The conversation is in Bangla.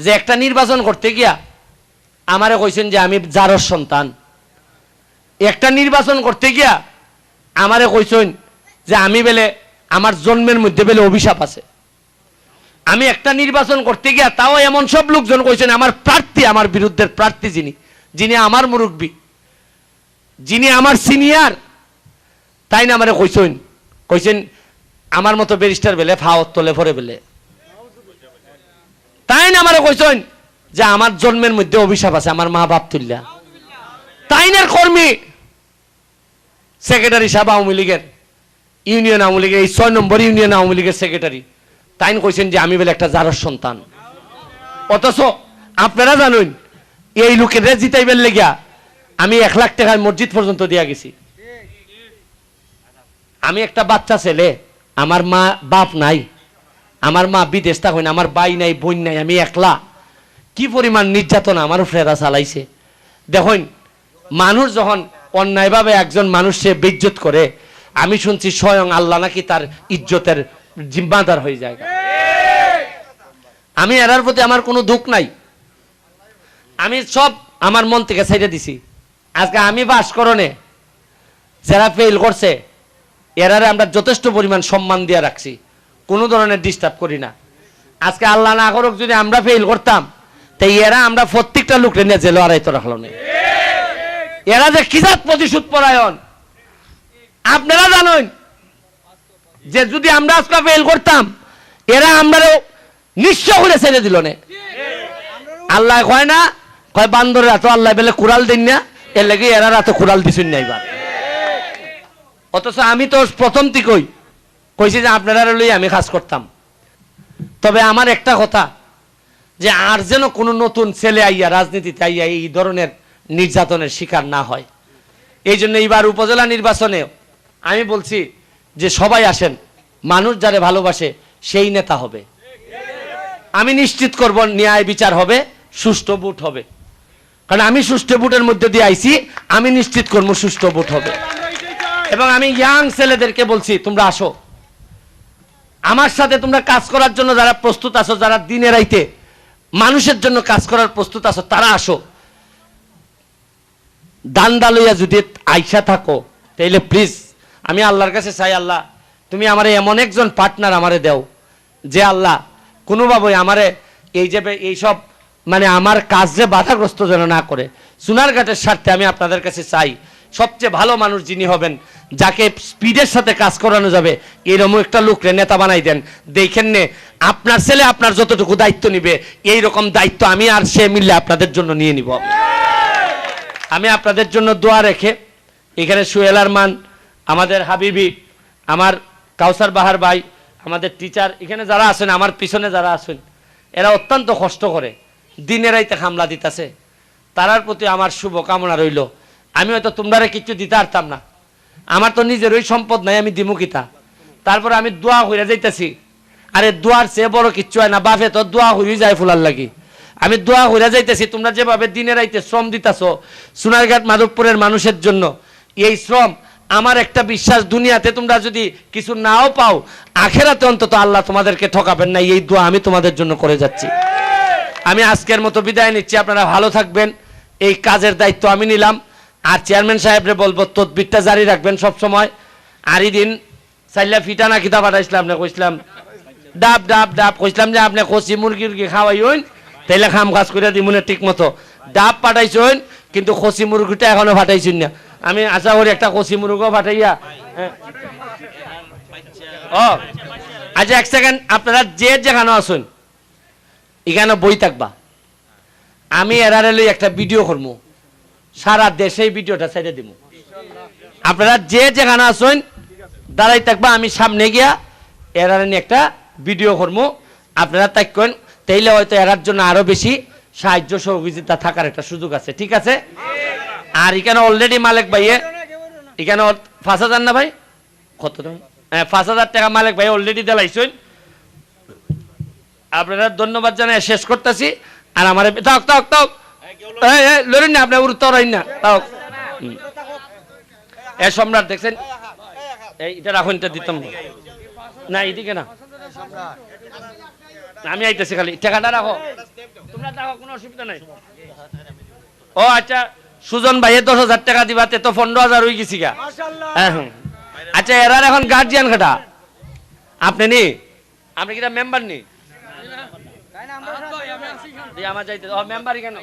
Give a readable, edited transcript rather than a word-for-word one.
যে একটা নির্বাচন করতে গিয়া আমারে কইছেন যে আমি জারর সন্তান। একটা নির্বাচন করতে গিয়া আমারে কইছেন যে আমি বেলে আমার জন্মের মধ্যে বেলে অভিশাপ আছে। আমি একটা নির্বাচন করতে গিয়া তাও এমন সব লোকজন কইছেন আমার প্রার্থী, আমার বিরুদ্ধের প্রার্থী যিনি আমার মুরব্বী, যিনি আমার সিনিয়র, তাই না আমারে কইছেন আমার মতো ব্যারিস্টার বেলে ফাওয়াত তোলে পরে বেলে, তাই না আমারে কইছেন যে আমার জন্মের মধ্যে অভিশাপ আছে, আমার মা বাপ তুল্লা। তাইনের কর্মী সেক্রেটারি সাহেব আওয়ামী লীগের, ইউনিয়ন আওয়ামী লীগের, এই 6 নম্বর ইউনিয়ন আওয়ামী লীগের সেক্রেটারি, তাইন কইছেন যে আমি বলে একটা জারর সন্তান। অথচ আপনারা জানেন এই লোকের জিতাইবেন লেগিয়া আমি 1 লাখ টাকায় মসজিদ পর্যন্ত দিয়া গেছি। আমি একটা বাচ্চা ছেলে, আমার মা বাপ নাই, আমার মা বিদেশ থাকেন, আমার ভাই নাই, বোন নাই, আমি একলা। কি পরিমাণ নির্যাতন আমার ফ্রেরা চালাইছে দেখুন। মানুষ যখন অন্যায়ভাবে একজন মানুষকে বেইজ্জত করে, আমি শুনছি স্বয়ং আল্লাহ নাকি তার ইজ্জতের জিম্মাদার হয়ে যায়। আমি এরার প্রতি আমার কোনো দুঃখ নাই, আমি সব আমার মন থেকে ছেড়ে দিছি। আজকে আমি ভাস্করণে যারা ফেল করছে এরারে আমরা যথেষ্ট পরিমাণ সম্মান দিয়ে রাখছি, কোনো ধরনের ডিস্টার্ব করি না। আজকে আল্লাহ না করুক যদি আমরা ফেল করতাম, তাই এরা আমরা প্রত্যেকটা লোকরে নিয়ে জেলে আড়াইতো রাখলো না। এরা যে কিজাত প্রতিশোধ পরায়ণ আপনারা জানেন, যে যদি আমরা আজকে ফেল করতাম এরা আমরাও নিঃস্ব করে ছেড়ে দিল না। আল্লাহ কয় না, কয় বান্দরের এত আল্লাহ বেলে কুড়াল দিন না, এর লেগে এরা এত কুড়াল দিছুন না এবার। অথচ আমি তো প্রথম থেকেই কইছি যে আপনারা লই আমি কাজ করতাম। তবে আমার একটা কথা, যে আর যেন কোনো নতুন ছেলে আইয়া রাজনীতিতে আইয়া এই ধরনের নির্যাতনের শিকার না হয়, এই জন্য এইবার উপজেলা নির্বাচনে আমি বলছি যে সবাই আসেন, মানুষ যারে ভালোবাসে সেই নেতা হবে। আমি নিশ্চিত করব ন্যায় বিচার হবে, সুষ্ঠু ভোট হবে, কারণ আমি সুষ্ঠু ভোটের মধ্যে দিয়ে আইছি, আমি নিশ্চিত করবো সুষ্ঠু ভোট হবে। এবং আমি ইয়াং ছেলেদেরকে বলছি তোমরা আসো আমার সাথে, তোমরা কাজ করার জন্য যারা প্রস্তুত আছো, যারা দিনে রাইতে মানুষের জন্য কাজ করার প্রস্তুত আছো, তারা আসো। দান্দা লইয়া যদি আইসা থাকো তাইলে প্লিজ আমি আল্লাহর কাছে চাই, আল্লাহ তুমি আমারে এমন একজন পার্টনার আমারে দেও, যে আল্লাহ কোনোভাবে আমারে এই যে এইসব মানে আমার কাজ যে বাধাগ্রস্ত যেন না করে। সোনারঘাটের স্বার্থে আমি আপনাদের কাছে চাই, সবচেয়ে ভালো মানুষ যিনি হবেন, যাকে স্পিডের সাথে কাজ করানো যাবে, এরকম একটা লোকরে নেতা বানাই দেন। দেখেন নে আপনার ছেলে আপনার যতটুকু দায়িত্ব নিবে, এইরকম দায়িত্ব আমি আর সে মিললে আপনাদের জন্য নিয়ে নিব। আমি আপনাদের জন্য দোয়া রেখে এখানে সোহেল আরমান, আমাদের হাবিবি, আমার কাউসার বাহার ভাই, আমাদের টিচার, এখানে যারা আছেন, আমার পিছনে যারা আছেন, এরা অত্যন্ত কষ্ট করে দিনে রাইতে হামলা দিতেছে, তারার প্রতি আমার শুভ কামনা রইল। আমি হয়তো তোমরা কিছু দিতে পারতাম না, আমার তো নিজের ওই সম্পদ নাই, আমি দিমুকিতা, তারপরে আমি দোয়া হইয়া যাইতেছি। আরে দোয়ার চেয়ে বড় কিচ্ছু হয় না, বাপে তো দোয়া হইয়া যায় ফুলার লাগি। আমি দোয়া হইয়া যাইতেছি, তোমরা যেভাবে দিনে রাইতে শ্রম দিতেছ সোনারঘাট মাধবপুরের মানুষের জন্য, এই শ্রম আমার একটা বিশ্বাস, দুনিয়াতে তোমরা যদি কিছু নাও পাও, আখেরাতে অন্তত আল্লাহ তোমাদেরকে ঠকাবেন না, এই দোয়া আমি তোমাদের জন্য করে যাচ্ছি। আমি আজকের মতো বিদায় নিচ্ছি, আপনারা ভালো থাকবেন। এই কাজের দায়িত্ব আমি নিলাম, আর চেয়ারম্যান সাহেবরে বলবো তদবিরটা জারি রাখবেন সব সময়। আর এই দিন চাইলা ফিটা না কিতা পাঠাইছিলাম না, কইছিলাম ডাব ডাব ডাব, কইছিলাম যে আপনি কচি মুরগি খাওয়াইন, তাইলে খাম কাজ করে দিমুনে ঠিক মতো। ডাব পাঠাইছেন কিন্তু কচি মুরগিটা এখনো পাঠাইছেন না। আমি আশা করি একটা কচি মুরগিও পাঠাইয়া। ও আচ্ছা, 1 সেকেন্ড, আপনারা যে যেখানে আসুন এখানে বই থাকবা, আমি এরারে লই একটা ভিডিও করবো, সারা দেশে ভিডিওটা ছেড়ে দিব। আপনারা যে যেখানে আসুন দাঁড়াই থাকবা, আমি সামনে গিয়া এরারে নিয়ে একটা ভিডিও করবো, আপনারা থাকেন, তাইলে হয়তো এরার জন্য আরো বেশি সাহায্য সহযোগিতা থাকার একটা সুযোগ আছে, ঠিক আছে? আর এখানে অলরেডি মালিক ভাইয়ে এখানে 5,000 না ভাই, কত টাকা? হ্যাঁ 5,000 টাকা মালিক ভাই অলরেডি দিলাইছেন। আপনারা ধন্যবাদ জানাই শেষ করতেছি। আর আমার তাক তাক তাক লড়েন না, আপনার উড়তে রাইন না, তাও এ সম্রাট দেখছেন, এটা রাখুন, এটা দিতাম না, এদিকে না, আমি আইতেছি, খালি টাকাটা রাখো, তোমরা রাখো, কোনো অসুবিধা নাই। ও আচ্ছা, সুজন ভাইয়ে 10,000 টাকা দিবা, তে তো 15,000 হয়ে গেছি গা। হ্যাঁ হ্যাঁ। আচ্ছা, এরার এখন গার্জিয়ান কাটা আপনি নি, আপনি কিটা মেম্বার নি? আমার যাইতে মেম্বার কেন?